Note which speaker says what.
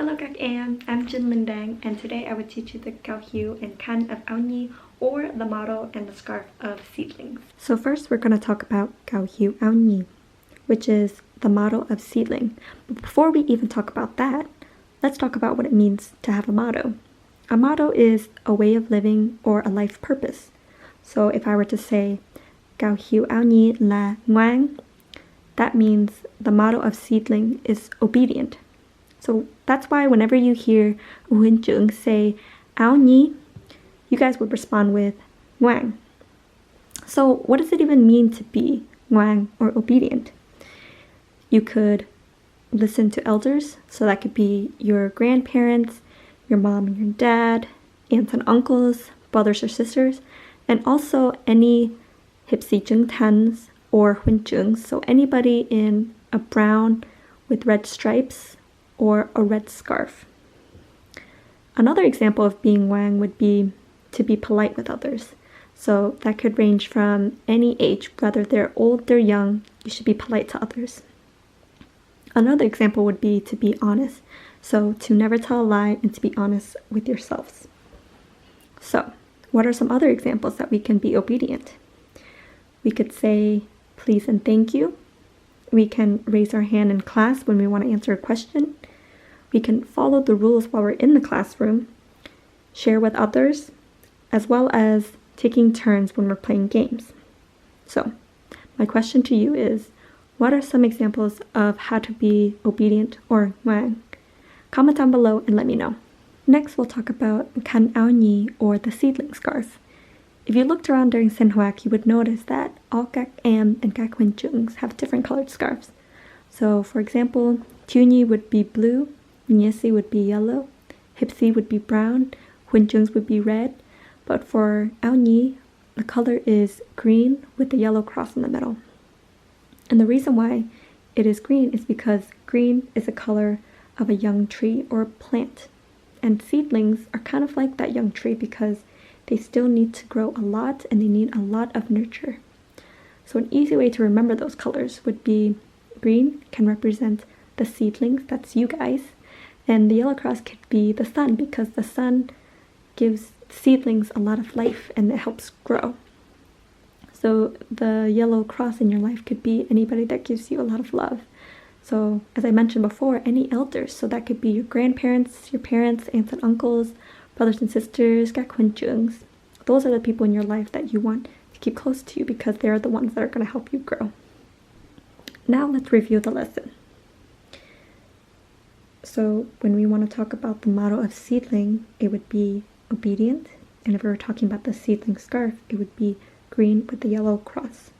Speaker 1: Hello các em, I'm Jin Lindang, and today I will teach you the Hiệu and Khăn of áo nhi, or the motto and the scarf of Seedlings. So first we're going to talk about Hiệu áo nhi, which is the motto of Seedling. But before we even talk about that, let's talk about what it means to have a motto. A motto is a way of living or a life purpose. So if I were to say Hiệu áo nhi là Ngoan, that means the motto of Seedling is obedient. So that's why whenever you hear Huynh trưởng say áo nhi, you guys would respond with Ngoan. So what does it even mean to be Ngoan or obedient? You could listen to elders, so that could be your grandparents, your mom and your dad, aunts and uncles, brothers or sisters, and also any hipsi tans or Huynh trưởng, so anybody in a brown with red stripes or a red scarf. Another example of being Ngoan would be to be polite with others. So that could range from any age, whether they're old, they're young, you should be polite to others. Another example would be to be honest. So to never tell a lie and to be honest with yourselves. So what are some other examples that we can be obedient? We could say please and thank you. We can raise our hand in class when we want to answer a question. We can follow the rules while we're in the classroom, share with others, as well as taking turns when we're playing games. So, my question to you is, what are some examples of how to be obedient or ngoan? Comment down below and let me know. Next, we'll talk about Khăn áo nhi, or the seedling scarf. If you looked around during sinh hoạt, you would notice that all các em and các huynh trưởng have different colored scarves. So, for example, Thiếu nhi would be blue, Nhia si would be yellow, Hipsi would be brown, Huynh trưởng would be red, but for áo nhi, the color is green with the yellow cross in the middle. And the reason why it is green is because green is a color of a young tree or plant. And seedlings are kind of like that young tree because they still need to grow a lot and they need a lot of nurture. So an easy way to remember those colors would be green can represent the seedlings, that's you guys, and the yellow cross could be the sun because the sun gives seedlings a lot of life and it helps grow. So the yellow cross in your life could be anybody that gives you a lot of love. So as I mentioned before, any elders, so that could be your grandparents, your parents, aunts and uncles, brothers and sisters, các huynh trưởng. Those are the people in your life that you want to keep close to you because they're the ones that are going to help you grow. Now let's review the lesson. So when we want to talk about the motto of Seedling, it would be obedient. And if we were talking about the seedling scarf, it would be green with the yellow cross.